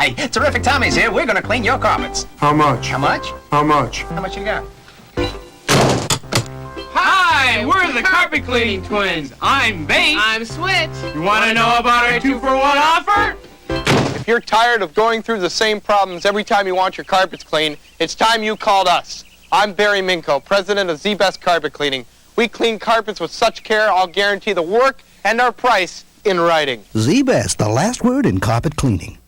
Hey, Terrific Tommy's here. We're gonna clean your carpets. How much? How much? How much? How much you got? Hi, we're the carpet cleaning twins. I'm Bait. I'm Switch. You want to know about our 2-for-1 offer? If you're tired of going through the same problems every time you want your carpets cleaned, it's time you called us. I'm Barry Minkow, president of Z-Best Carpet Cleaning. We clean carpets with such care, I'll guarantee the work and our price in writing. Z-Best, the last word in carpet cleaning.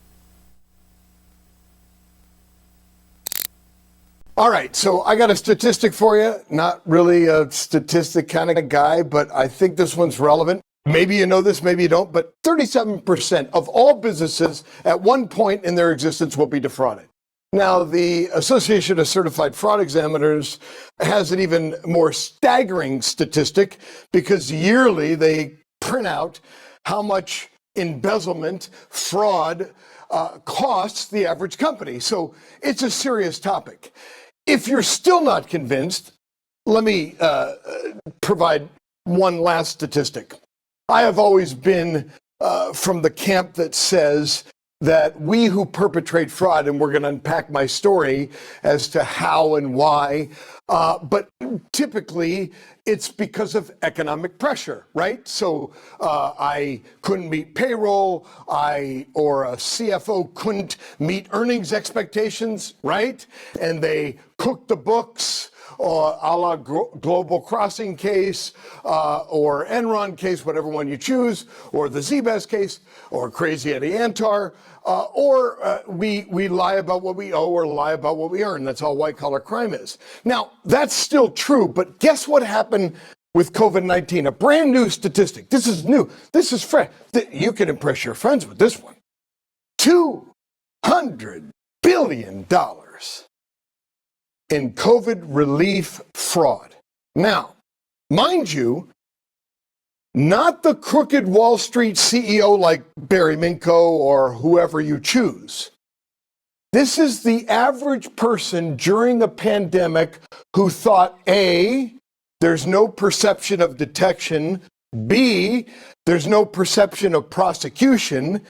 All right, so I got a statistic for you. Not really a statistic kind of guy, but I think this one's relevant. Maybe you know this, maybe you don't, but 37% of all businesses at one point in their existence will be defrauded. Now, the Association of Certified Fraud Examiners has an even more staggering statistic because yearly they print out how much embezzlement, fraud costs the average company. So it's a serious topic. If you're still not convinced, let me provide one last statistic. I have always been from the camp that says that we who perpetrate fraud, and we're going to unpack my story as to how and why, but typically it's because of economic pressure, right? So I couldn't meet payroll, or a CFO couldn't meet earnings expectations, right? And they cooked the books, or a la Global Crossing case, or Enron case, whatever one you choose, or the Z-Best case, or Crazy Eddie Antar, or we lie about what we owe or lie about what we earn. That's all white-collar crime is. Now, that's still true, but guess what happened with COVID-19? A brand new statistic. This is new. This is fresh. You can impress your friends with this one. $200 billion in COVID relief fraud. Now, mind you, not the crooked Wall Street CEO like Barry Minkow or whoever you choose. This is the average person during a pandemic who thought, A, there's no perception of detection, B, there's no perception of prosecution,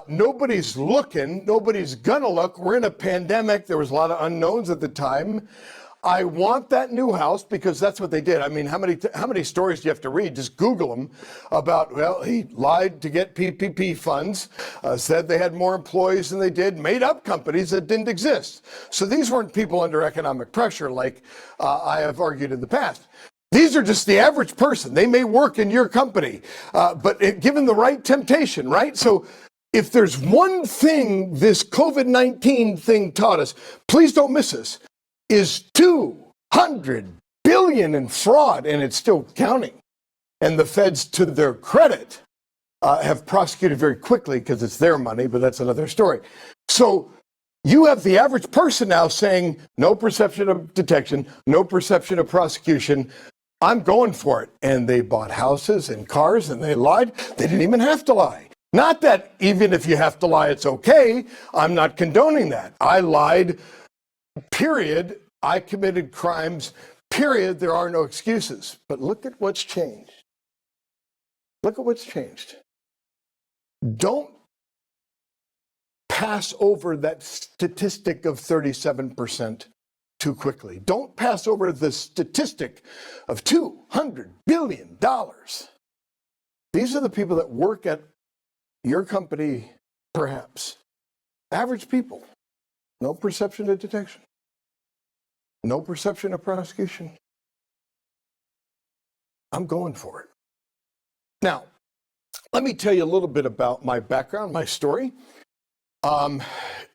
nobody's looking, nobody's gonna look. We're in a pandemic. There was a lot of unknowns at the time. I want that new house because that's what they did. I mean, how many stories do you have to read? Just Google them about, well, he lied to get PPP funds, said they had more employees than they did, made up companies that didn't exist. So these weren't people under economic pressure like I have argued in the past. These are just the average person. They may work in your company, but given the right temptation, right? So if there's one thing this COVID-19 thing taught us, please don't miss this, is $200 billion in fraud, and it's still counting. And the feds, to their credit, have prosecuted very quickly because it's their money, but that's another story. So you have the average person now saying, no perception of detection, no perception of prosecution, I'm going for it. And they bought houses and cars and they lied. They didn't even have to lie. Not that even if you have to lie, it's okay. I'm not condoning that. I lied, period. I committed crimes, period. There are no excuses. But look at what's changed. Look at what's changed. Don't pass over that statistic of 37% too quickly. Don't pass over the statistic of $200 billion. These are the people that work at your company, perhaps. Average people. No perception of detection. No perception of prosecution. I'm going for it. Now, let me tell you a little bit about my background, my story.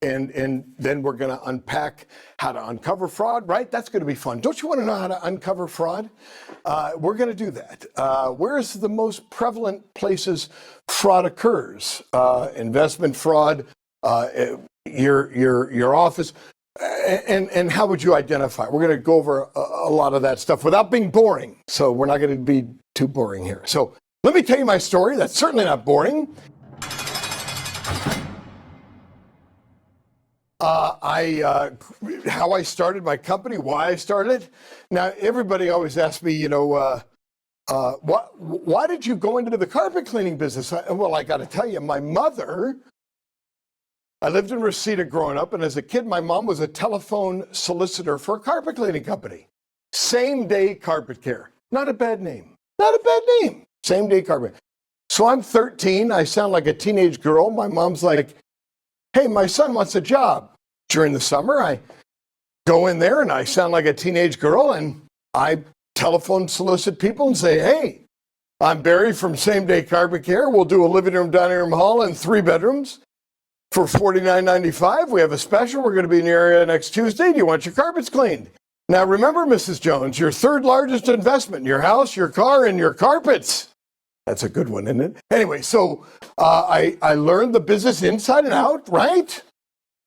And then we're going to unpack how to uncover fraud, right? That's going to be fun. Don't you want to know how to uncover fraud? We're going to do that. Where is the most prevalent places fraud occurs? Investment fraud, your office. And how would you identify? We're going to go over a lot of that stuff without being boring. So we're not going to be too boring here. So let me tell you my story. That's certainly not boring. How I started my company, why I started. Now, everybody always asks me, why did you go into the carpet cleaning business? Well, I got to tell you, my mother I lived in Reseda growing up, and as a kid, my mom was a telephone solicitor for a carpet cleaning company. Same day carpet care. Not a bad name. Not a bad name. Same day carpet. So I'm 13. I sound like a teenage girl. My mom's like, hey, my son wants a job. During the summer, I go in there and I sound like a teenage girl, and I telephone solicit people and say, hey, I'm Barry from Same Day Carpet Care. We'll do a living room, dining room, hall, and 3 bedrooms for $49.95. We have a special. We're going to be in the area next Tuesday. Do you want your carpets cleaned? Now, remember, Mrs. Jones, your 3rd largest investment, your house, your car, and your carpets. That's a good one, isn't it? Anyway, so I learned the business inside and out, right?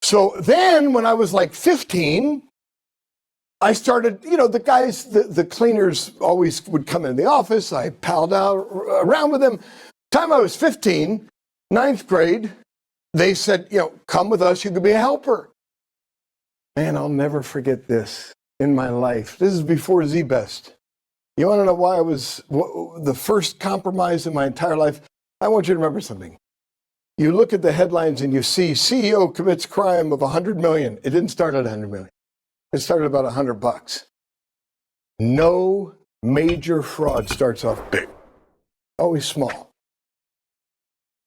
So then when I was like 15, I started, the guys, the cleaners always would come in the office. I palled out around with them. Time I was 15, 9th grade, they said, come with us. You could be a helper. Man, I'll never forget this in my life. This is before Z-Best. You want to know why I was the first compromise in my entire life? I want you to remember something. You look at the headlines and you see CEO commits crime of $100 million. It didn't start at $100 million. It started about $100. No major fraud starts off big, always small.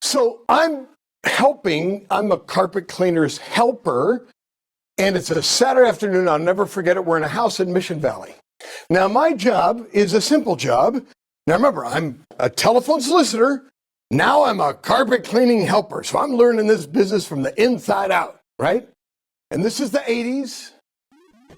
So I'm helping. I'm a carpet cleaner's helper, and it's a Saturday afternoon. I'll never forget it. We're in a house in Mission Valley. Now, my job is a simple job. Now, remember, I'm a telephone solicitor. Now I'm a carpet cleaning helper. So I'm learning this business from the inside out, right? And this is the 80s.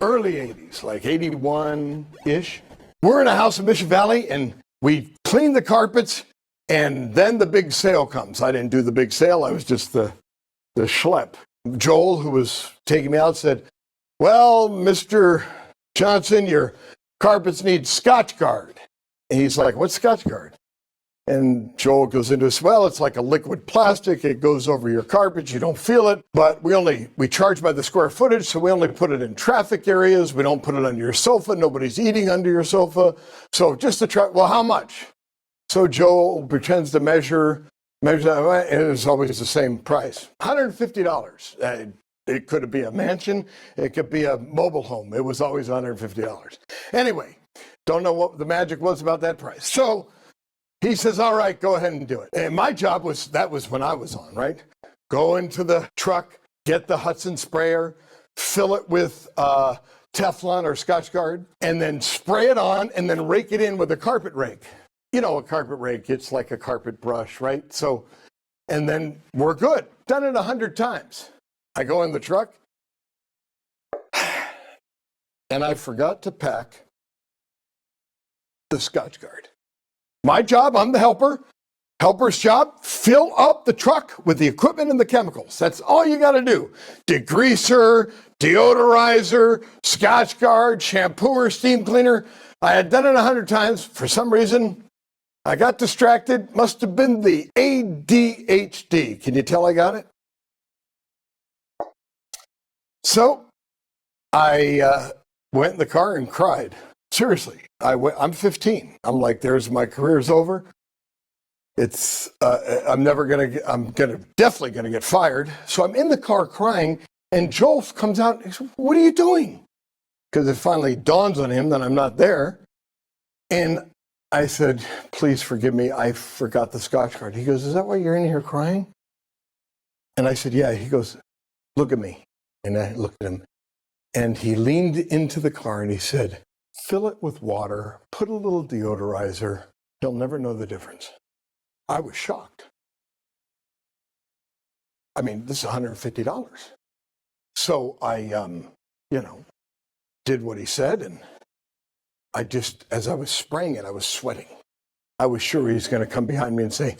Early 80s, like 81-ish. We're in a house in Mission Valley, and we clean the carpets, and then the big sale comes. I didn't do the big sale. I was just the schlep. Joel, who was taking me out, said, well, Mr. Johnson, your carpets need Scotch Guard. And he's like, what's Scotch Guard? And Joel goes into this, well, it's like a liquid plastic. It goes over your carpet. You don't feel it. But we charge by the square footage, so we only put it in traffic areas. We don't put it under your sofa. Nobody's eating under your sofa. So just to try, well, how much? So Joel pretends to measure that, and it's always the same price, $150. It could be a mansion. It could be a mobile home. It was always $150. Anyway, don't know what the magic was about that price. So he says, all right, go ahead and do it. And my job was when I was on, right? Go into the truck, get the Hudson sprayer, fill it with Teflon or Scotch Guard, and then spray it on and then rake it in with a carpet rake. You know, a carpet rake, it's like a carpet brush, right? So, and then we're good. Done it 100 times. I go in the truck, and I forgot to pack the Scotch Guard. My job, I'm the helper. Helper's job, fill up the truck with the equipment and the chemicals. That's all you got to do. Degreaser, deodorizer, Scotch Guard, shampooer, steam cleaner. I had done it 100 times. For some reason, I got distracted. Must have been the ADHD. Can you tell I got it? So I went in the car and cried. Seriously, I'm 15. I'm like, my career's over. I'm definitely gonna get fired. So I'm in the car crying, and Joel comes out and he says, what are you doing? Because it finally dawns on him that I'm not there. And I said, please forgive me, I forgot the Scotch Guard. He goes, is that why you're in here crying? And I said, yeah. He goes, look at me. And I looked at him, and he leaned into the car and he said, fill it with water, put a little deodorizer. He'll never know the difference. I was shocked. I mean, this is $150. So I, did what he said, and as I was spraying it, I was sweating. I was sure he was going to come behind me and say,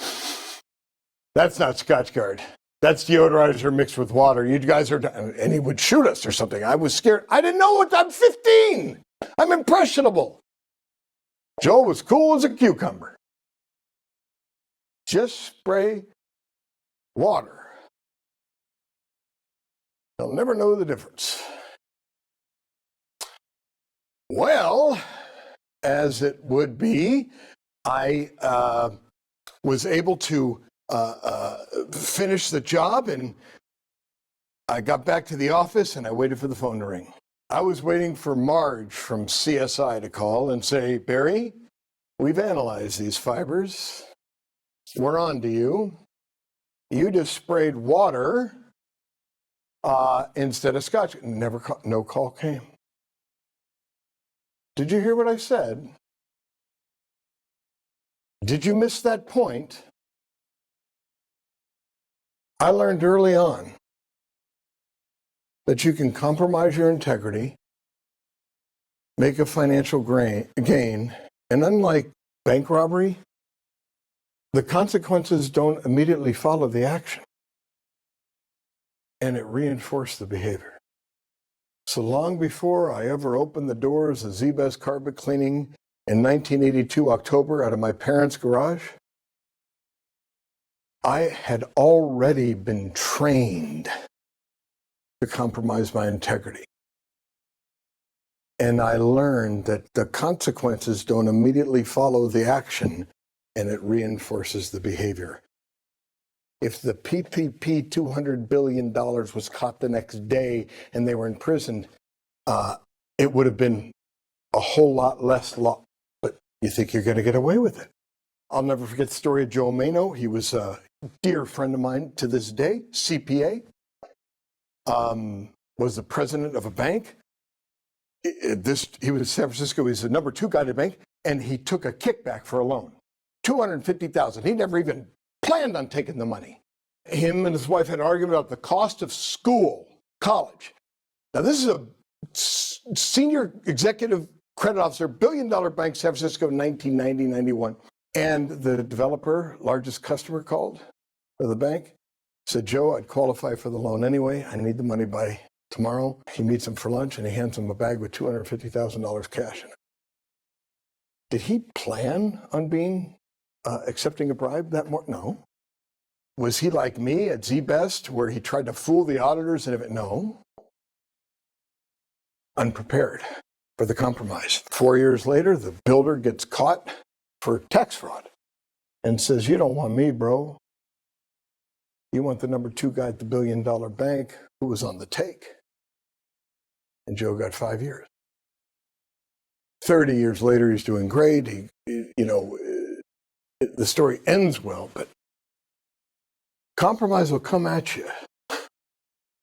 that's not Scotch Guard. That's deodorizer mixed with water. You guys are, and he would shoot us or something. I was scared. I didn't know what, I'm 15. I'm impressionable. Joel was cool as a cucumber. Just spray water. They'll never know the difference. Well, as it would be, I was able to finish the job, and I got back to the office and I waited for the phone to ring. I was waiting for Marge from CSI to call and say, Barry, we've analyzed these fibers. We're on to you. You just sprayed water instead of Scotch. No call came. Did you hear what I said? Did you miss that point? I learned early on that you can compromise your integrity, make a financial gain, and unlike bank robbery, the consequences don't immediately follow the action, and it reinforced the behavior. So long before I ever opened the doors of Z-Best Carpet Cleaning in 1982 October out of my parents' garage, I had already been trained to compromise my integrity. And I learned that the consequences don't immediately follow the action, and it reinforces the behavior. If the PPP $200 billion was caught the next day and they were in prison, it would have been a whole lot less law. But you think you're going to get away with it. I'll never forget the story of Joe Mano. He was a dear friend of mine to this day, CPA, was the president of a bank. He was in San Francisco. He was the number 2 guy at the bank, and he took a kickback for a loan, $250,000. He never even planned on taking the money. Him and his wife had an argument about the cost of college. Now, this is a senior executive credit officer, billion-dollar bank, San Francisco, 1990, 91. And the developer, largest customer, called for the bank, said, Joe, I'd qualify for the loan anyway. I need the money by tomorrow. He meets him for lunch, and he hands him a bag with $250,000 cash in it. Did he plan on accepting a bribe that morning? No. Was he like me at Z-Best, where he tried to fool the auditors? No. Unprepared for the compromise. 4 years later, the builder gets caught for tax fraud and says, you don't want me, bro. You want the number 2 guy at the billion-dollar bank who was on the take. And Joe got 5 years. 30 years later, he's doing great. The story ends well, but compromise will come at you.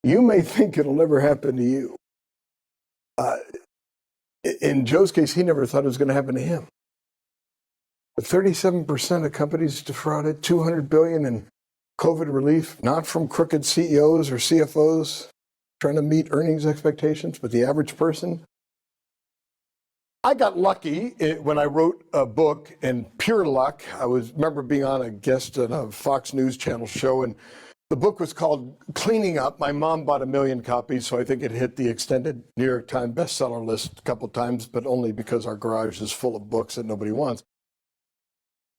You may think it'll never happen to you. In Joe's case, he never thought it was going to happen to him. But 37% of companies defrauded, $200 billion in COVID relief, not from crooked CEOs or CFOs trying to meet earnings expectations, but the average person. I got lucky when I wrote a book, and pure luck. Remember being on a guest on a Fox News Channel show, and the book was called Cleaning Up. My mom bought 1 million copies, so I think it hit the extended New York Times bestseller list a couple times, but only because our garage is full of books that nobody wants.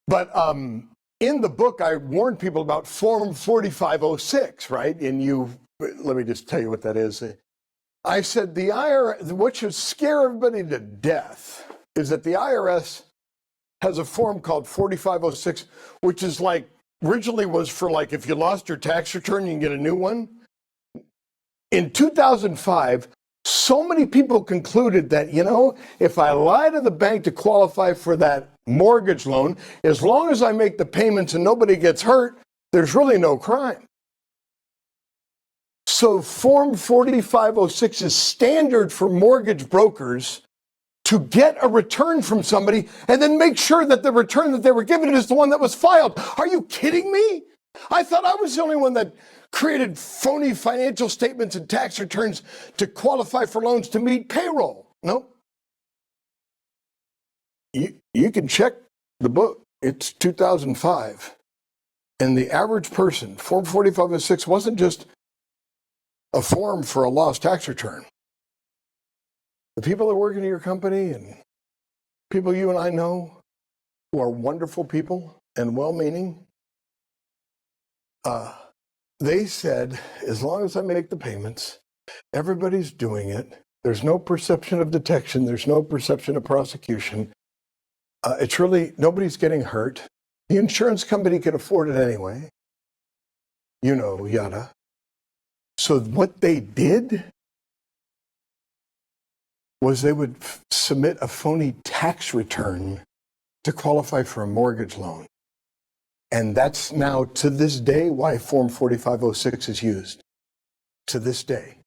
But in the book, I warned people about Form 4506, right? And let me just tell you what that is. I said the IRS, what should scare everybody to death is that the IRS has a form called 4506, which is originally was for if you lost your tax return, you can get a new one. In 2005, so many people concluded that, if I lie to the bank to qualify for that mortgage loan, as long as I make the payments and nobody gets hurt, there's really no crime. So Form 4506 is standard for mortgage brokers to get a return from somebody and then make sure that the return that they were given is the one that was filed. Are you kidding me? I thought I was the only one that created phony financial statements and tax returns to qualify for loans to meet payroll. No. You can check the book. It's 2005. And the average person, Form 4506 wasn't just a form for a lost tax return. The people that work in your company and people you and I know who are wonderful people and well-meaning, they said, as long as I make the payments, everybody's doing it. There's no perception of detection. There's no perception of prosecution. It's really, nobody's getting hurt. The insurance company can afford it anyway. Yada. So what they did was they would submit a phony tax return to qualify for a mortgage loan. And that's now, to this day, why Form 4506 is used. To this day.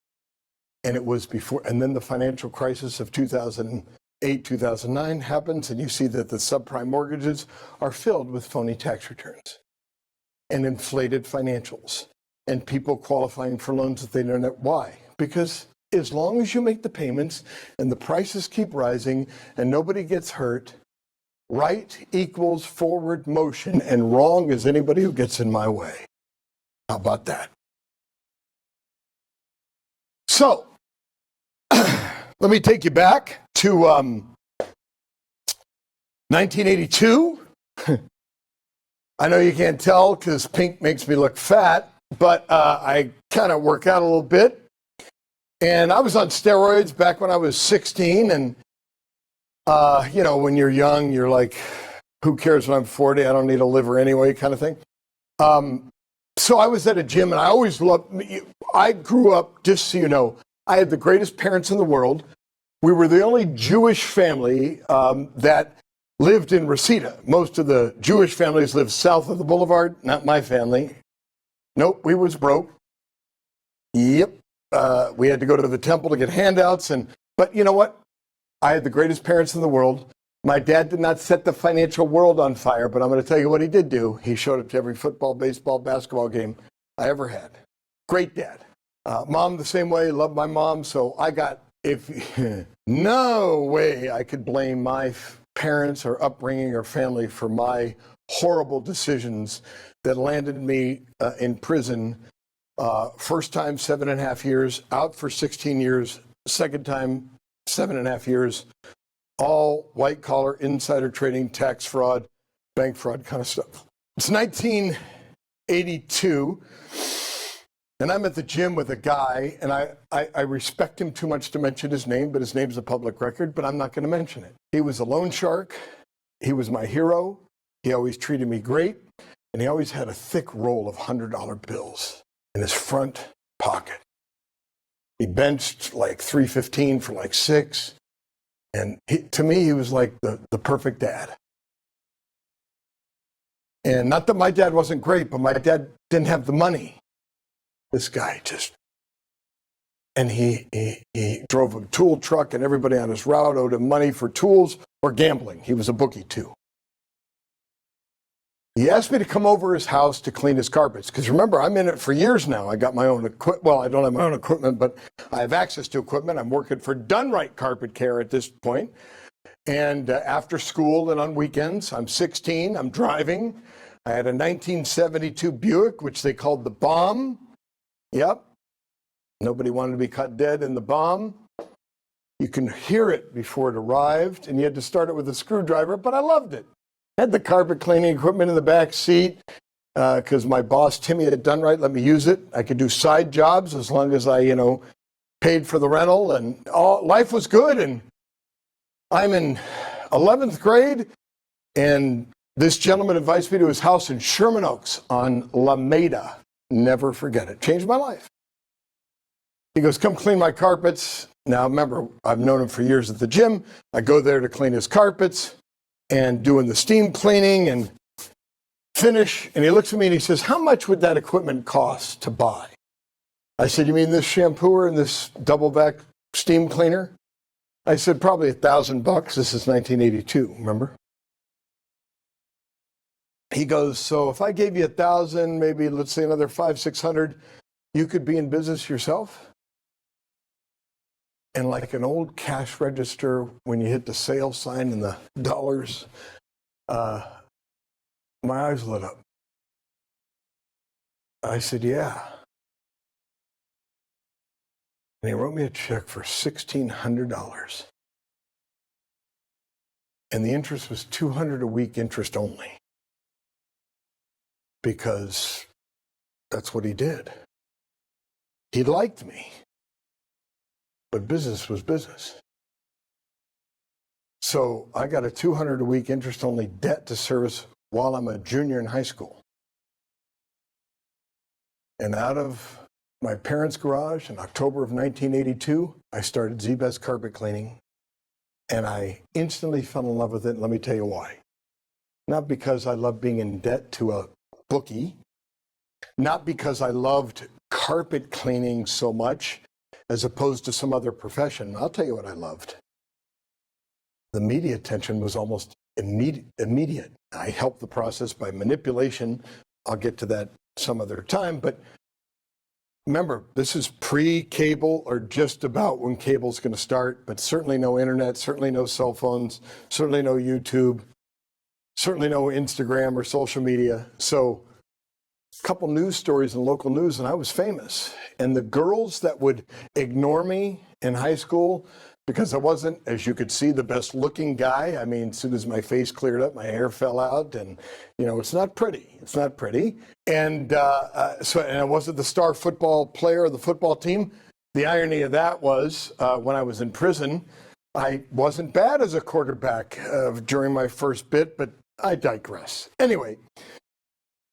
And it was before, and then the financial crisis of 2008, 2009 happens, and you see that the subprime mortgages are filled with phony tax returns and inflated financials and people qualifying for loans that they don't know. Why? Because as long as you make the payments and the prices keep rising and nobody gets hurt, right equals forward motion and wrong is anybody who gets in my way. How about that? So, let me take you back to 1982. I know you can't tell because pink makes me look fat, but I kind of work out a little bit. And I was on steroids back when I was 16. And, you know, when you're young, you're like, who cares when I'm 40? I don't need a liver anyway, kind of thing. So I was at a gym, and I always loved, I grew up, just so you know, I had the greatest parents in the world. We were the only Jewish family that lived in Reseda. Most of the Jewish families lived south of the boulevard, not my family. Nope, we was broke. Yep. We had to go to the temple to get handouts. But you know what? I had the greatest parents in the world. My dad did not set the financial world on fire, but I'm going to tell you what he did do. He showed up to every football, baseball, basketball game I ever had. Great dad. Mom the same way, loved my mom. So I got, no way I could blame my parents or upbringing or family for my horrible decisions that landed me in prison. First time, 7.5 years, out for 16 years. Second time, 7.5 years. All white collar, insider trading, tax fraud, bank fraud kind of stuff. It's 1982, and I'm at the gym with a guy, and I respect him too much to mention his name, but his name's a public record, but I'm not going to mention it. He was a loan shark. He was my hero. He always treated me great, and he always had a thick roll of $100 bills in his front pocket. He benched like 315 for like 6. And to me, he was like the perfect dad. And not that my dad wasn't great, but my dad didn't have the money. This guy just, and he drove a tool truck, and everybody on his route owed him money for tools or gambling. He was a bookie too. He asked me to come over his house to clean his carpets. Because remember, I'm in it for years now. I got my own equipment. Well, I don't have my own equipment, but I have access to equipment. I'm working for Done Right Carpet Care at this point. And after school and on weekends, I'm 16. I'm driving. I had a 1972 Buick, which they called the Bomb. Yep. Nobody wanted to be cut dead in the Bomb. You can hear it before it arrived, and you had to start it with a screwdriver, but I loved it. Had the carpet cleaning equipment in the back seat because my boss, Timmy, had done right, let me use it. I could do side jobs as long as I, paid for the rental, and life was good. And I'm in 11th grade, and this gentleman invites me to his house in Sherman Oaks on Lameda. Never forget it. Changed my life. He goes, come clean my carpets. Now, remember, I've known him for years at the gym. I go there to clean his carpets and doing the steam cleaning and finish. And he looks at me and he says, how much would that equipment cost to buy? I said, you mean this shampooer and this double back steam cleaner? I said, probably $1,000. This is 1982, remember? He goes, so if I gave you 1,000, maybe let's say another 500, 600, you could be in business yourself? And like an old cash register, when you hit the sale sign and the dollars, my eyes lit up. I said, yeah. And he wrote me a check for $1,600. And the interest was $200 a week, interest only. Because that's what he did. He liked me. But business was business. So I got a $200 a week interest only debt to service while I'm a junior in high school. And out of my parents' garage in October of 1982. I started Z-Best Carpet Cleaning, and I instantly fell in love with it. And let me tell you why. Not because I loved being in debt to a bookie, not because I loved carpet cleaning so much as opposed to some other profession. I'll tell you what I loved. The media attention was almost immediate. I helped the process by manipulation. I'll get to that some other time, but remember, this is pre-cable, or just about when cable's going to start, but certainly no internet, certainly no cell phones, certainly no YouTube, certainly no Instagram or social media. So a couple news stories in local news, and I was famous. And the girls that would ignore me in high school because I wasn't, as you could see, the best looking guy. I mean, as soon as my face cleared up, my hair fell out, and it's not pretty. It's not pretty. And and I wasn't the star football player of the football team. The irony of that was when I was in prison, I wasn't bad as a quarterback during my first bit, but I digress. Anyway,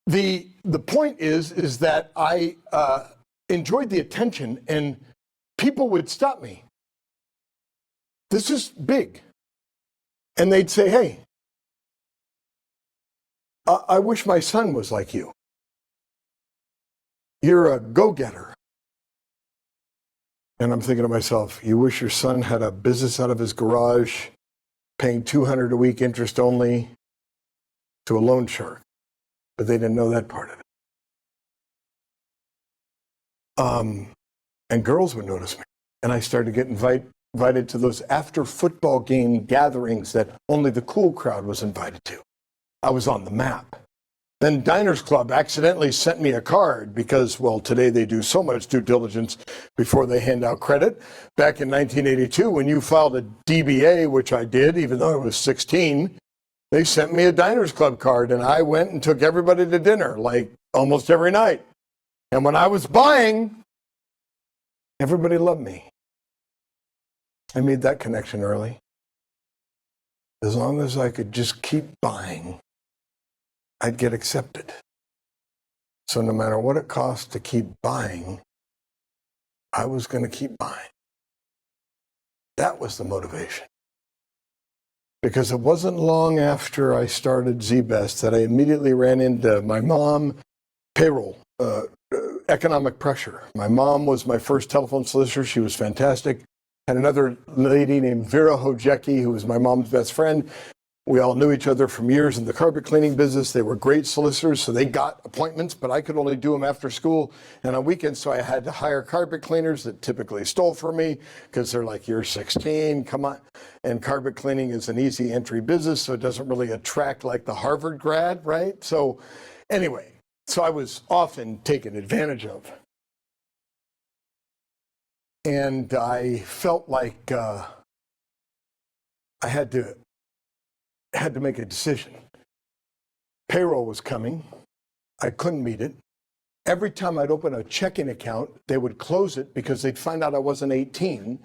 the point is that I enjoyed the attention, and people would stop me. This is big. And they'd say, hey, I wish my son was like you. You're a go-getter. And I'm thinking to myself, you wish your son had a business out of his garage, paying $200 a week interest only to a loan shark. But they didn't know that part of it. And girls would notice me. And I started to get invited to those after football game gatherings that only the cool crowd was invited to. I was on the map. Then Diners Club accidentally sent me a card because, well, today they do so much due diligence before they hand out credit. Back in 1982, when you filed a DBA, which I did, even though I was 16, they sent me a Diners Club card, and I went and took everybody to dinner, like almost every night. And when I was buying, everybody loved me. I made that connection early. As long as I could just keep buying, I'd get accepted. So no matter what it cost to keep buying, I was going to keep buying. That was the motivation. Because it wasn't long after I started Z-Best that I immediately ran into my mom, payroll, economic pressure. My mom was my first telephone solicitor. She was fantastic. Had another lady named Vera Hojecki, who was my mom's best friend. We all knew each other from years in the carpet cleaning business. They were great solicitors, so they got appointments, but I could only do them after school and on weekends, so I had to hire carpet cleaners that typically stole from me because they're like, you're 16, come on. And carpet cleaning is an easy entry business, so it doesn't really attract like the Harvard grad, right? So anyway, so I was often taken advantage of. And I felt like I had to make a decision. Payroll was coming. I couldn't meet it. Every time I'd open a checking account, they would close it because they'd find out I wasn't 18.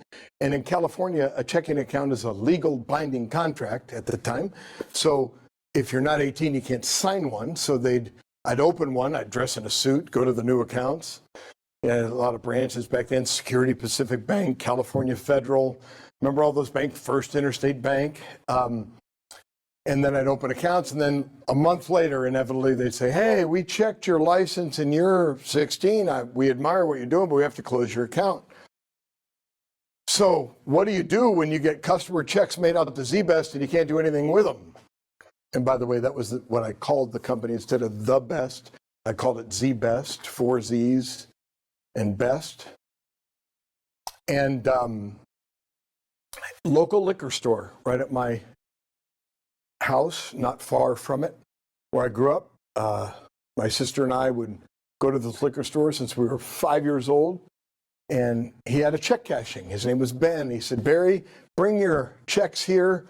And in California, a checking account is a legal binding contract at the time. So if you're not 18, you can't sign one. So I'd open one, I'd dress in a suit, go to the new accounts. Yeah, a lot of branches back then, Security Pacific Bank, California Federal. Remember all those banks, First Interstate Bank? And then I'd open accounts, and then a month later, inevitably, they'd say, hey, we checked your license and you're 16. We admire what you're doing, but we have to close your account. So what do you do when you get customer checks made out to Z-Best and you can't do anything with them? And by the way, that was what I called the company. Instead of The Best, I called it Z-Best, 4 Z's. And Best. And local liquor store right at my house, not far from it, where I grew up. My sister and I would go to this liquor store since we were 5 years old. And he had a check cashing. His name was Ben. He said, Barry, bring your checks here.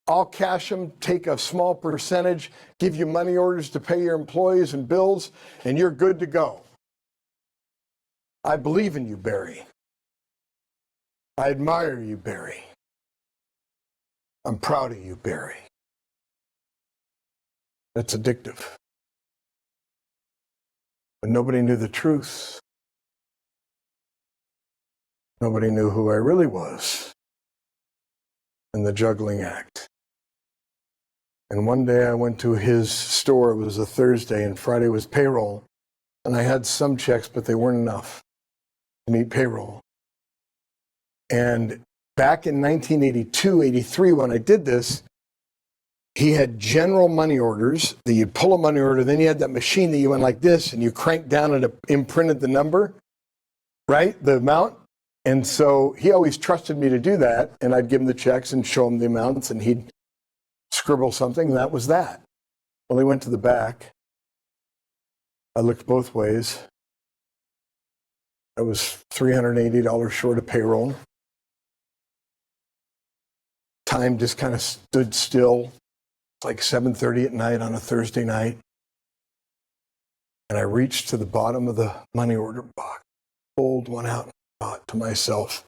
I'll cash them, take a small percentage, give you money orders to pay your employees and bills, and you're good to go. I believe in you, Barry. I admire you, Barry. I'm proud of you, Barry. It's addictive. But nobody knew the truth. Nobody knew who I really was in the juggling act. And one day I went to his store. It was a Thursday, and Friday was payroll. And I had some checks, but they weren't enough to meet payroll. And back in 1982, 83, when I did this, he had general money orders that you'd pull a money order, then you had that machine that you went like this, and you cranked down and it imprinted the number, right? The amount. And so he always trusted me to do that, and I'd give him the checks and show him the amounts, and he'd scribble something, and that was that. Well, he went to the back. I looked both ways. I was $380 short of payroll. Time just kind of stood still. It's like 7:30 at night on a Thursday night. And I reached to the bottom of the money order box, pulled one out, and thought to myself,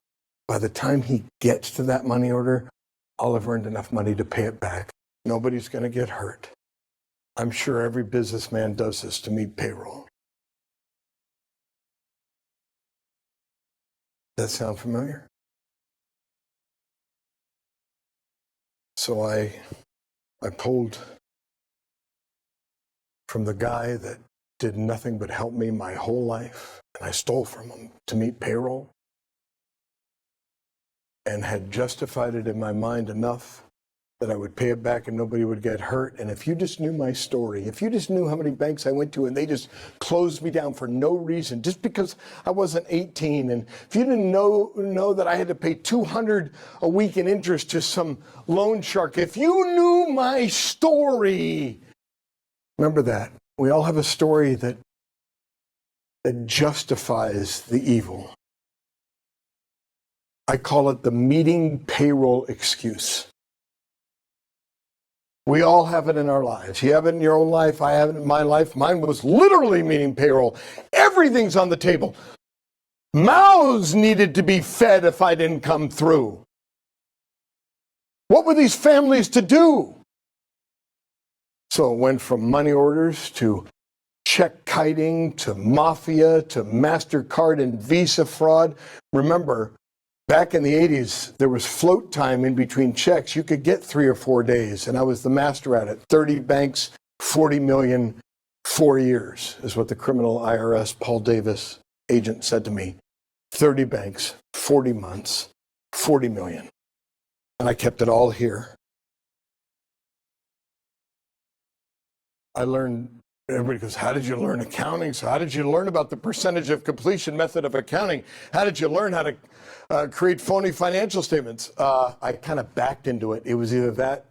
by the time he gets to that money order, I'll have earned enough money to pay it back. Nobody's going to get hurt. I'm sure every businessman does this to meet payroll. Does that sound familiar? So I pulled from the guy that did nothing but help me my whole life, and I stole from him to meet payroll, and had justified it in my mind enough that I would pay it back and nobody would get hurt. And if you just knew my story, if you just knew how many banks I went to and they just closed me down for no reason, just because I wasn't 18, and if you didn't know that I had to pay $200 a week in interest to some loan shark, if you knew my story, remember that. We all have a story that justifies the evil. I call it the meeting payroll excuse. We all have it in our lives. You have it in your own life. I have it in my life. Mine was literally meeting payroll. Everything's on the table. Mouths needed to be fed if I didn't come through. What were these families to do? So it went from money orders to check kiting to mafia to MasterCard and Visa fraud. Remember, back in the 80s, there was float time in between checks. You could get 3 or 4 days, and I was the master at it. 30 banks, 40 million, 4 years is what the criminal IRS Paul Davis agent said to me. 30 banks, 40 months, 40 million. And I kept it all here. I learned, everybody goes, how did you learn accounting? So how did you learn about the percentage of completion method of accounting? How did you learn how to create phony financial statements? I kind of backed into it. It was either that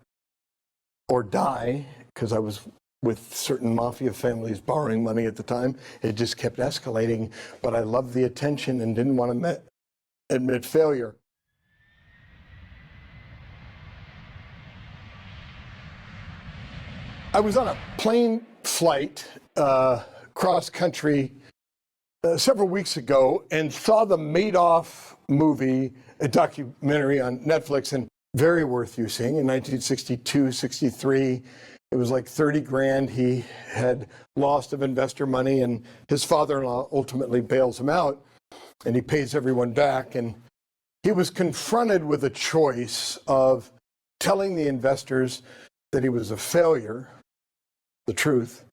or die, because I was with certain mafia families borrowing money at the time. It just kept escalating, but I loved the attention and didn't want to admit failure. I was on a plane flight cross country several weeks ago and saw the Madoff movie, a documentary on Netflix, and very worth you seeing. In 1962, 63, it was like 30 grand he had lost of investor money, and his father-in-law ultimately bails him out, and he pays everyone back. And he was confronted with a choice of telling the investors that he was a failure, the truth,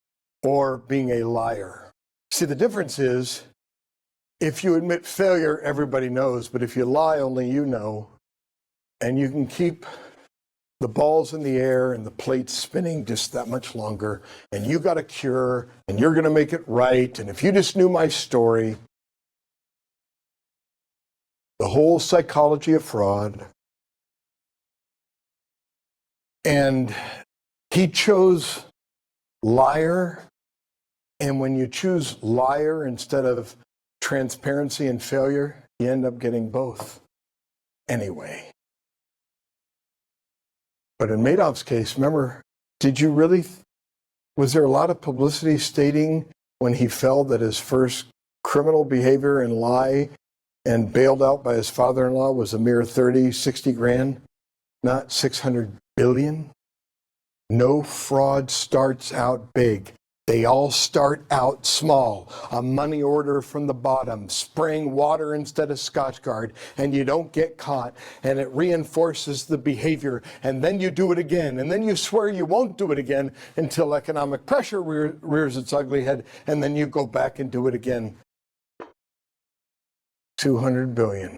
or being a liar. See, the difference is, if you admit failure, everybody knows, but if you lie, only you know, and you can keep the balls in the air and the plates spinning just that much longer, and you got a cure, and you're going to make it right, and if you just knew my story, the whole psychology of fraud. And he chose liar, and when you choose liar instead of transparency and failure, you end up getting both anyway. But in Madoff's case, remember, was there a lot of publicity stating when he fell that his first criminal behavior and lie and bailed out by his father-in-law was a mere 30, 60 grand, not 600 billion? No fraud starts out big. They all start out small. A money order from the bottom, spraying water instead of Scotchgard, and you don't get caught, and it reinforces the behavior, and then you do it again, and then you swear you won't do it again until economic pressure rears its ugly head, and then you go back and do it again. 200 billion.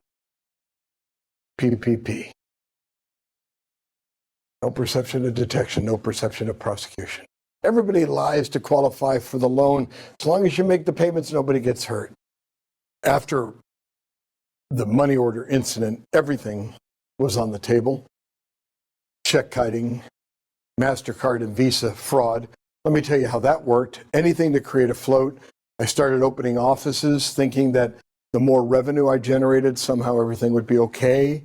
PPP. No perception of detection, no perception of prosecution. Everybody lies to qualify for the loan. As long as you make the payments, nobody gets hurt. After the money order incident, everything was on the table. Check kiting, MasterCard and Visa fraud. Let me tell you how that worked. Anything to create a float. I started opening offices thinking that the more revenue I generated, somehow everything would be okay.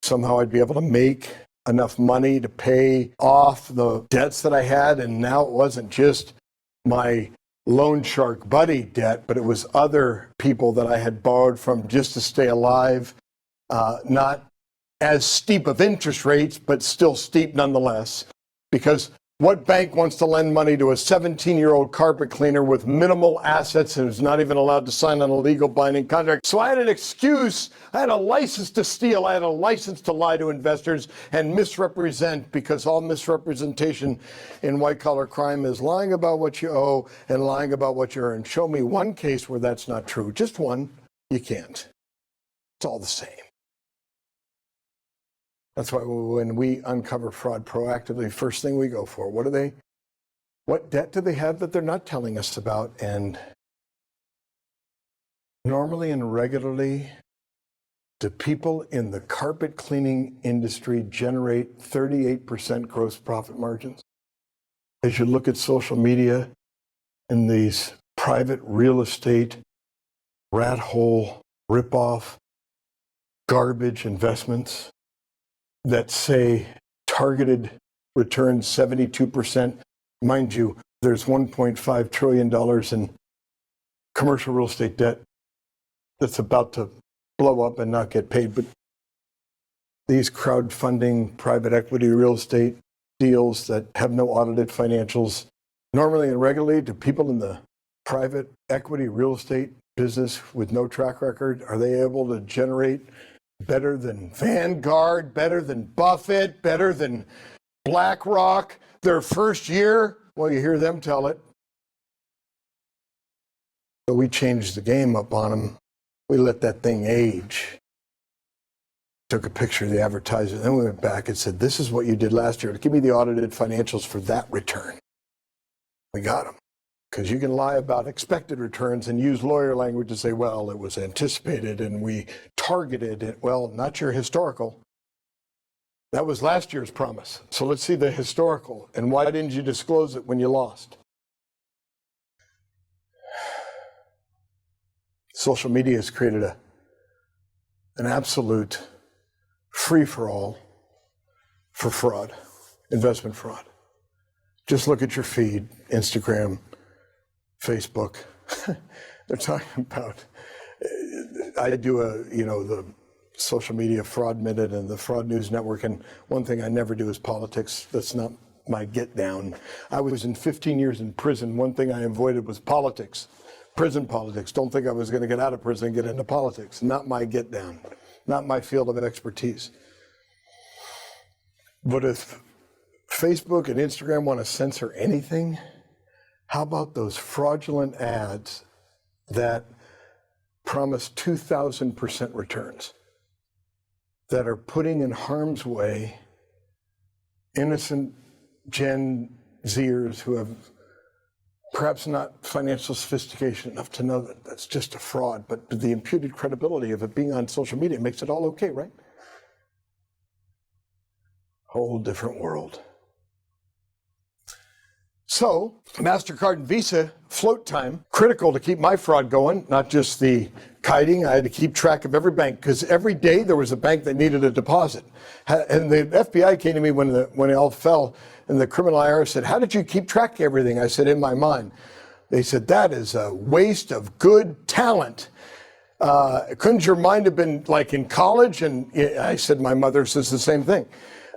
Somehow I'd be able to make enough money to pay off the debts that I had. And now it wasn't just my loan shark buddy debt, but it was other people that I had borrowed from just to stay alive. Not as steep of interest rates, but still steep nonetheless. Because what bank wants to lend money to a 17-year-old carpet cleaner with minimal assets and who's not even allowed to sign on a legal binding contract? So I had an excuse. I had a license to steal. I had a license to lie to investors and misrepresent, because all misrepresentation in white-collar crime is lying about what you owe and lying about what you earn. Show me one case where that's not true. Just one. You can't. It's all the same. That's why when we uncover fraud proactively, first thing we go for, what debt do they have that they're not telling us about? And normally and regularly, do people in the carpet cleaning industry generate 38% gross profit margins? As you look at social media and these private real estate, rat hole, ripoff, garbage investments, that say targeted returns 72%. Mind you, there's $1.5 trillion in commercial real estate debt that's about to blow up and not get paid. But these crowdfunding private equity real estate deals that have no audited financials, normally and regularly, do people in the private equity real estate business with no track record, are they able to generate better than Vanguard, better than Buffett, better than BlackRock their first year? Well, you hear them tell it. So we changed the game up on them. We let that thing age. Took a picture of the advertiser, then we went back and said, this is what you did last year. Give me the audited financials for that return. We got them. Because you can lie about expected returns and use lawyer language to say, well, it was anticipated and we targeted it. Well, not your historical. That was last year's promise. So let's see the historical. And why didn't you disclose it when you lost? Social media has created an absolute free-for-all for fraud, investment fraud. Just look at your feed, Instagram, Facebook. They're talking about, I do the social media fraud minute and the fraud news network, and one thing I never do is politics. That's not my get down. I was in 15 years in prison. One thing I avoided was politics, prison politics. Don't think I was going to get out of prison and get into politics. Not my get down, not my field of expertise. But if Facebook and Instagram want to censor anything, how about those fraudulent ads that promise 2,000% returns, that are putting in harm's way innocent Gen Zers who have perhaps not financial sophistication enough to know that that's just a fraud, but the imputed credibility of it being on social media makes it all okay, right? Whole different world. So, MasterCard and Visa float time, critical to keep my fraud going, not just the kiting. I had to keep track of every bank, because every day there was a bank that needed a deposit. And the FBI came to me when it all fell, and the criminal IRS said, how did you keep track of everything? I said, in my mind. They said, that is a waste of good talent. Couldn't your mind have been like in college? And I said, my mother says the same thing.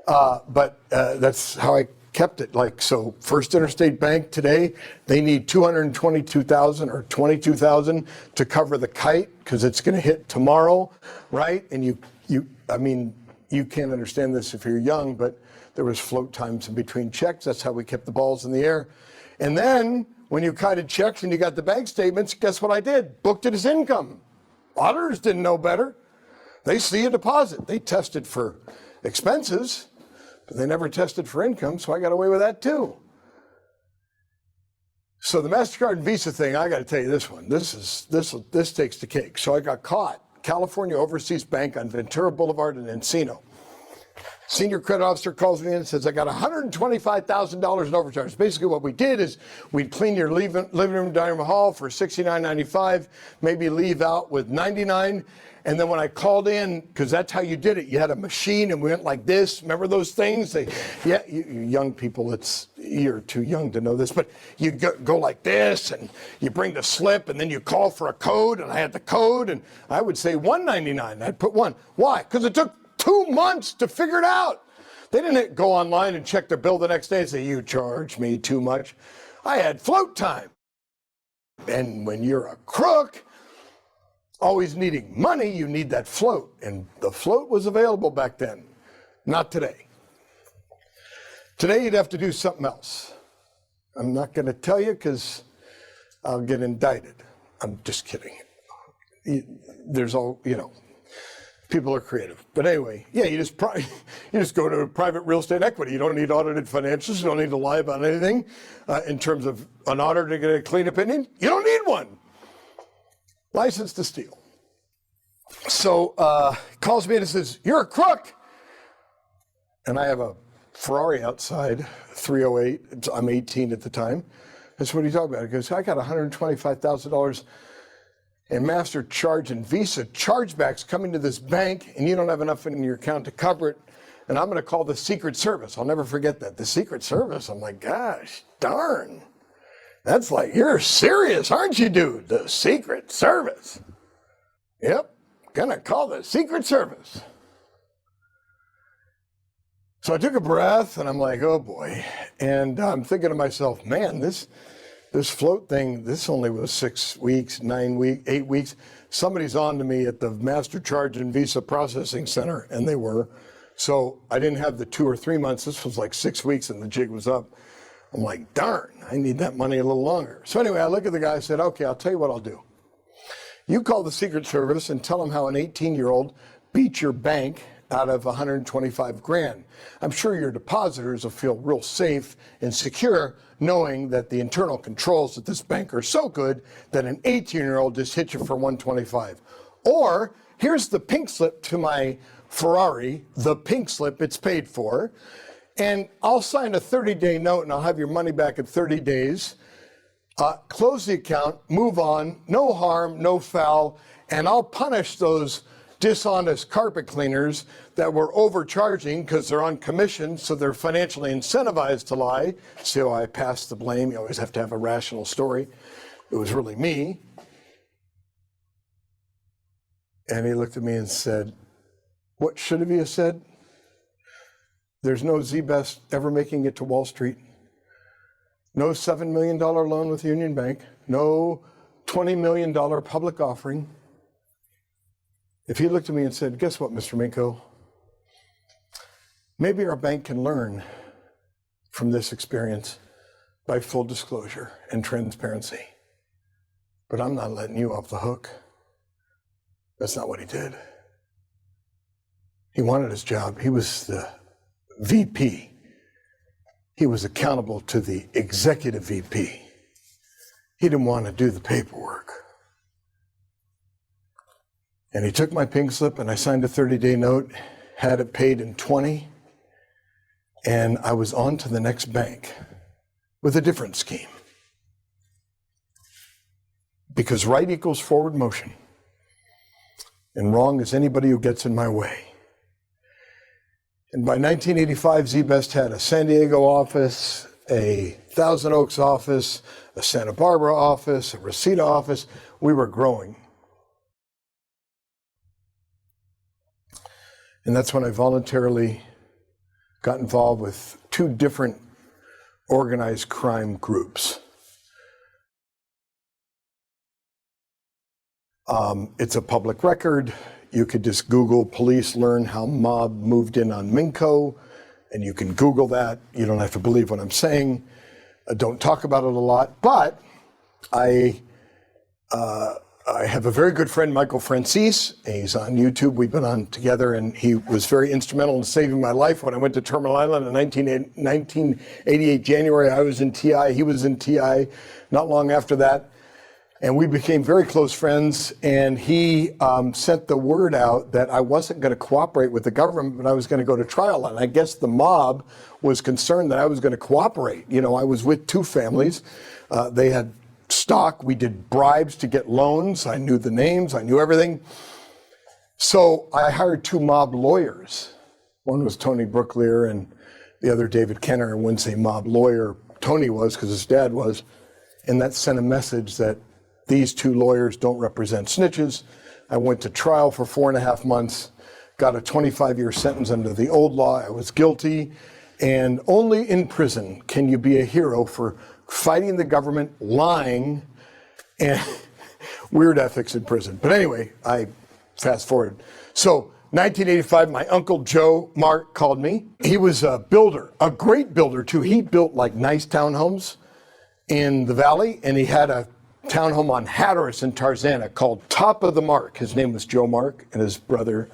But that's how I kept it. Like, so First Interstate Bank today, they need $222,000 or $22,000 to cover the kite because it's going to hit tomorrow, right? And I mean, you can't understand this if you're young, but there was float times in between checks. That's how we kept the balls in the air. And then when you kited checks and you got the bank statements, guess what I did? Booked it as income. Auditors didn't know better. They see a deposit. They tested for expenses, but they never tested for income, so I got away with that too. So the MasterCard and Visa thing, I got to tell you this one. This takes the cake. So I got caught. California Overseas Bank on Ventura Boulevard in Encino. Senior credit officer calls me in and says, I got $125,000 in overcharge. Basically what we did is we'd clean your living room, dining room, hall for $69.95, maybe leave out with $99. And then when I called in, because that's how you did it, you had a machine and we went like this. Remember those things? You young people, you're too young to know this, but you go like this and you bring the slip and then you call for a code, and I had the code and I would say $199. I'd put one. Why? Because it took 2 months to figure it out. They didn't go online and check their bill the next day and say, you charged me too much. I had float time. And when you're a crook, always needing money, you need that float. And the float was available back then. Not today. Today you'd have to do something else. I'm not going to tell you because I'll get indicted. I'm just kidding. There's all, people are creative. But anyway, yeah, you just go to private real estate equity. You don't need audited financials. You don't need to lie about anything. In terms of an auditor to get a clean opinion, you don't need one. License to steal. So calls me and says, you're a crook. And I have a Ferrari outside, 308. I'm 18 at the time. That's what he talked about. He goes, I got $125,000 in Master Charge and Visa chargebacks coming to this bank, and you don't have enough in your account to cover it. And I'm going to call the Secret Service. I'll never forget that. The Secret Service. I'm like, gosh, darn. That's like, you're serious, aren't you, dude? The Secret Service. Yep, gonna call the Secret Service. So I took a breath and I'm like, oh boy. And I'm thinking to myself, man, this float thing, this only was 6 weeks, 9 weeks, 8 weeks. Somebody's on to me at the Master Charge and Visa Processing Center, and they were. So I didn't have the 2 or 3 months. This was like 6 weeks and the jig was up. I'm like, darn, I need that money a little longer. So anyway, I look at the guy and said, okay, I'll tell you what I'll do. You call the Secret Service and tell them how an 18-year-old beat your bank out of 125 grand. I'm sure your depositors will feel real safe and secure knowing that the internal controls at this bank are so good that an 18-year-old just hit you for 125. Or here's the pink slip to my Ferrari, the pink slip, it's paid for. And I'll sign a 30-day note and I'll have your money back in 30 days. Close the account, move on, no harm, no foul, and I'll punish those dishonest carpet cleaners that were overcharging because they're on commission, so they're financially incentivized to lie. See how I pass the blame? You always have to have a rational story. It was really me. And he looked at me and said, what should have you said? There's no Z-Best ever making it to Wall Street. No $7 million loan with Union Bank. No $20 million public offering. If he looked at me and said, guess what, Mr. Minkow? Maybe our bank can learn from this experience by full disclosure and transparency. But I'm not letting you off the hook. That's not what he did. He wanted his job. He was the VP. He was accountable to the executive VP. He didn't want to do the paperwork. And he took my pink slip and I signed a 30-day note, had it paid in 20, and I was on to the next bank with a different scheme. Because right equals forward motion, and wrong is anybody who gets in my way. And by 1985, Z-Best had a San Diego office, a Thousand Oaks office, a Santa Barbara office, a Reseda office. We were growing. And that's when I voluntarily got involved with 2 different organized crime groups. It's a public record. You could just Google police learn how mob moved in on Minkow, and you can Google that. You don't have to believe what I'm saying. I don't talk about it a lot, but I have a very good friend, Michael Francis. He's on YouTube. We've been on together, and he was very instrumental in saving my life when I went to Terminal Island in 1988 January. I was in TI. He was in TI not long after that. And we became very close friends, and he sent the word out that I wasn't going to cooperate with the government, but I was going to go to trial. And I guess the mob was concerned that I was going to cooperate. You know, I was with two families. They had stock. We did bribes to get loans. I knew the names. I knew everything. So I hired two mob lawyers. One was Tony Brooklier, and the other David Kenner. I wouldn't say mob lawyer. Tony was, because his dad was. And that sent a message that these two lawyers don't represent snitches. I went to trial for 4.5 months, got a 25-year sentence under the old law. I was guilty, and only in prison can you be a hero for fighting the government, lying, and weird ethics in prison. But anyway, I fast forward. So 1985, my Uncle Joe Mark called me. He was a builder, a great builder too. He built like nice townhomes in the valley, and he had a townhome on Hatteras in Tarzana called Top of the Mark. His name was Joe Mark, and his brother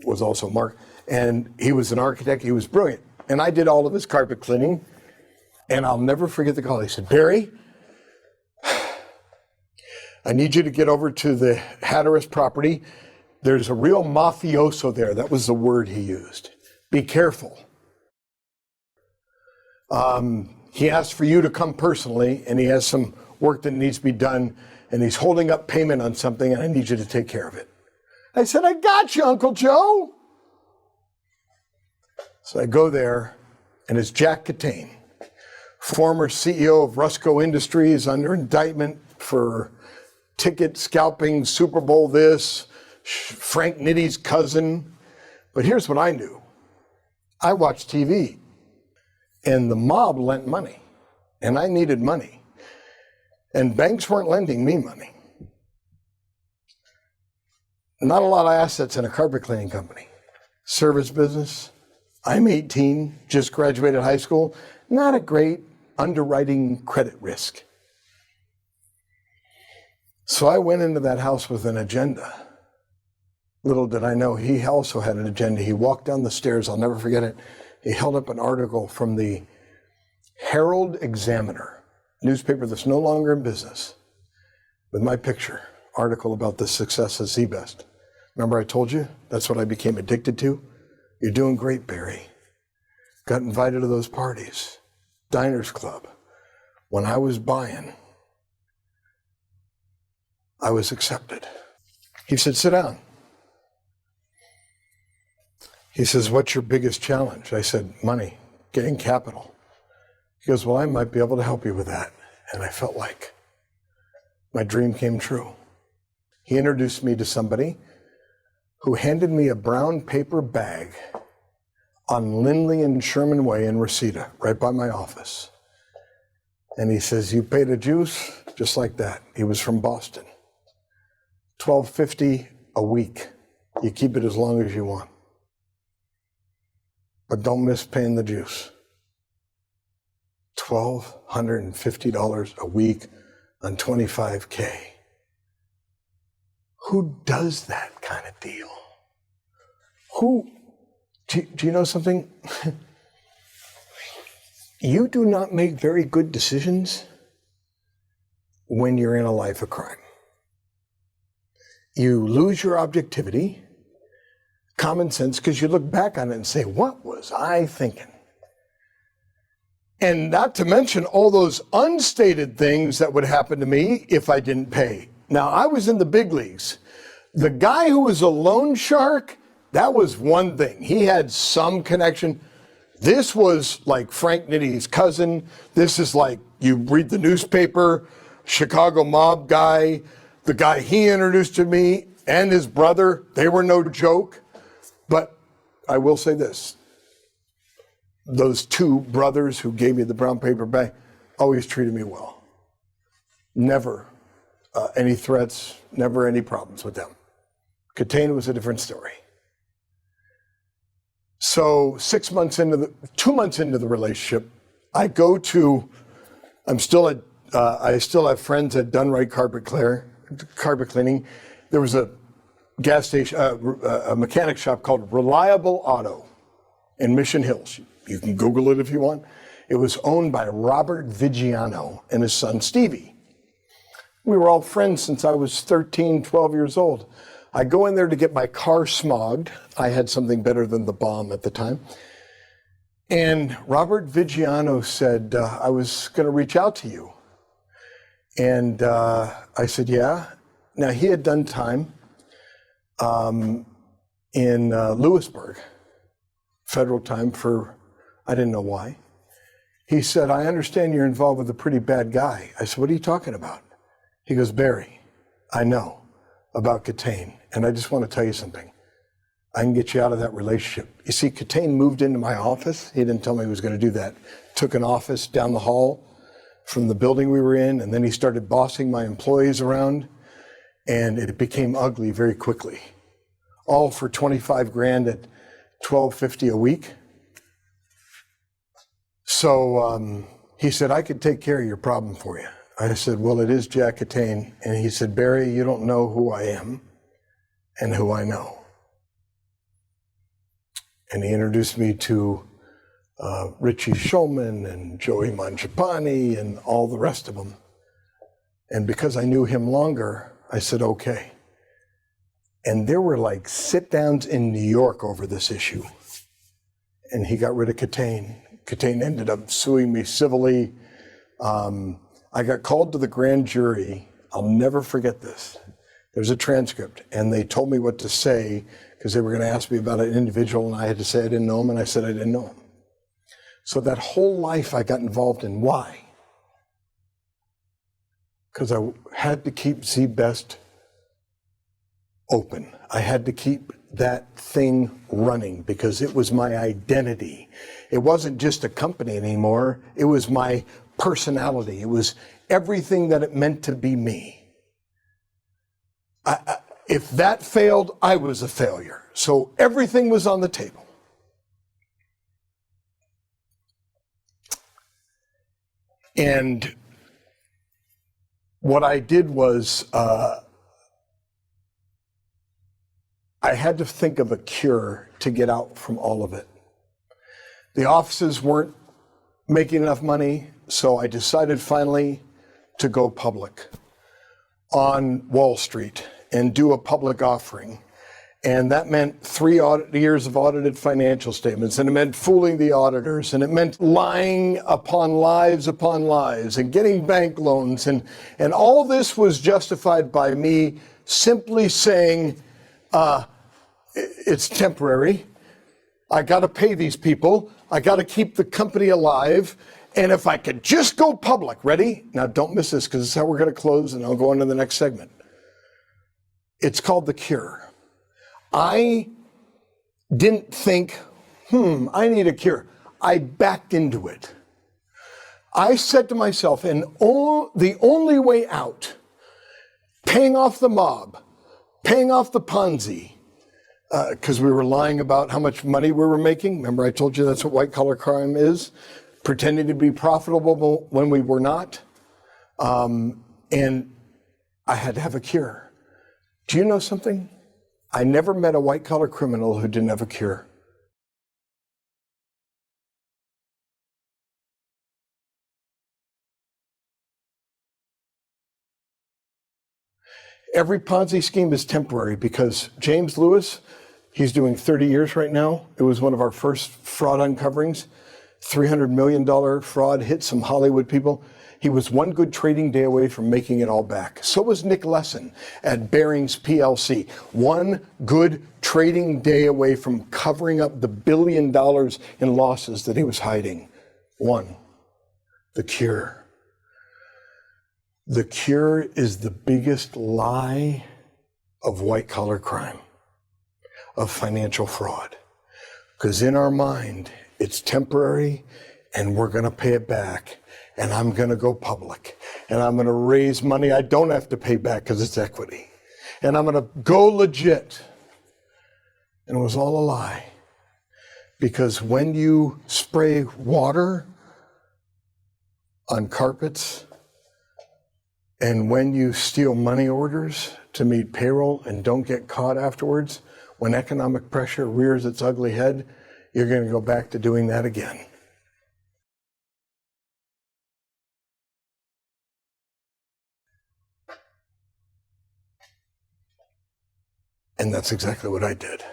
was also Mark. And he was an architect. He was brilliant. And I did all of his carpet cleaning. And I'll never forget the call. He said, Barry, I need you to get over to the Hatteras property. There's a real mafioso there. That was the word he used. Be careful. He asked for you to come personally, and he has some work that needs to be done, and he's holding up payment on something, and I need you to take care of it. I said, I got you, Uncle Joe. So I go there, and it's Jack Catane, former CEO of Rusco Industries, under indictment for ticket scalping, Super Bowl this, Frank Nitty's cousin. But here's what I knew. I watched TV, and the mob lent money, and I needed money. And banks weren't lending me money. Not a lot of assets in a carpet cleaning company. Service business. I'm 18, just graduated high school. Not a great underwriting credit risk. So I went into that house with an agenda. Little did I know, he also had an agenda. He walked down the stairs, I'll never forget it. He held up an article from the Herald Examiner, newspaper that's no longer in business, with my picture, article about the success of Z-Best. Remember I told you? That's what I became addicted to. You're doing great, Barry. Got invited to those parties, Diners Club. When I was buying, I was accepted. He said, sit down. He says, what's your biggest challenge? I said, money, getting capital. He goes, well, I might be able to help you with that. And I felt like my dream came true. He introduced me to somebody who handed me a brown paper bag on Lindley and Sherman Way in Reseda, right by my office. And he says, you pay the juice just like that. He was from Boston. $12.50 a week. You keep it as long as you want. But don't miss paying the juice. $1,250 a week on $25K. Who does that kind of deal? Do you know something? You do not make very good decisions when you're in a life of crime. You lose your objectivity, common sense, because you look back on it and say, what was I thinking? And not to mention all those unstated things that would happen to me if I didn't pay. Now, I was in the big leagues. The guy who was a loan shark, that was one thing. He had some connection. This was like Frank Nitty's cousin. This is like, you read the newspaper, Chicago mob guy, the guy he introduced to me, and his brother, they were no joke. But I will say this. those two brothers who gave me the brown paper bag always treated me well. Never any threats, never any problems with them. Catane was a different story. So 2 months into the relationship, I still have friends at Dunright Carpet Cleaning. There was a gas station, a mechanic shop called Reliable Auto in Mission Hills. You can Google it if you want. It was owned by Robert Vigiano and his son Stevie. We were all friends since I was 13, 12 years old. I go in there to get my car smogged. I had something better than the bomb at the time. And Robert Vigiano said, I was going to reach out to you. And I said, yeah. Now, he had done time in Lewisburg, federal time for, I didn't know why. He said, I understand you're involved with a pretty bad guy. I said, what are you talking about? He goes, Barry, I know about Catane, and I just want to tell you something. I can get you out of that relationship. You see, Catane moved into my office. He didn't tell me he was going to do that. Took an office down the hall from the building we were in, and then he started bossing my employees around, and it became ugly very quickly. All for 25 grand at $12.50 a week. So he said, I could take care of your problem for you. I said, well, it is Jack Catane. And he said, Barry, you don't know who I am and who I know. And he introduced me to Richie Shulman and Joey Mangiapane and all the rest of them. And because I knew him longer, I said, okay. And there were like sit-downs in New York over this issue. And he got rid of Catane. Catane ended up suing me civilly. I got called to the grand jury. I'll never forget this. There's a transcript, and they told me what to say because they were going to ask me about an individual, and I had to say I didn't know him, and I said I didn't know him. So that whole life I got involved in. Why? Because I had to keep Z-Best open. I had to keep that thing running because it was my identity. It wasn't just a company anymore. It was my personality. It was everything that it meant to be me. If that failed, I was a failure. So everything was on the table. And what I did was I had to think of a cure to get out from all of it. The offices weren't making enough money, so I decided finally to go public on Wall Street and do a public offering. And that meant 3 years of audited financial statements, and it meant fooling the auditors, and it meant lying upon lies and getting bank loans. And all this was justified by me simply saying, it's temporary. I got to pay these people. I got to keep the company alive. And if I could just go public, ready? Now don't miss this because this is how we're going to close, and I'll go on to the next segment. It's called The Cure. I didn't think, I need a cure. I backed into it. I said to myself, the only way out, paying off the mob, paying off the Ponzi, because we were lying about how much money we were making. Remember, I told you that's what white collar crime is, pretending to be profitable when we were not. And I had to have a cure. Do you know something? I never met a white collar criminal who didn't have a cure. Every Ponzi scheme is temporary because James Lewis, he's doing 30 years right now. It was one of our first fraud uncoverings. $300 million fraud hit some Hollywood people. He was one good trading day away from making it all back. So was Nick Lesson at Barings PLC. One good trading day away from covering up the $1 billion in losses that he was hiding. One, the cure. The cure is the biggest lie of white collar crime, of financial fraud. Because in our mind, it's temporary, and we're going to pay it back. And I'm going to go public. And I'm going to raise money I don't have to pay back because it's equity. And I'm going to go legit. And it was all a lie. Because when you spray water on carpets, and when you steal money orders to meet payroll and don't get caught afterwards, when economic pressure rears its ugly head, you're going to go back to doing that again. And that's exactly what I did.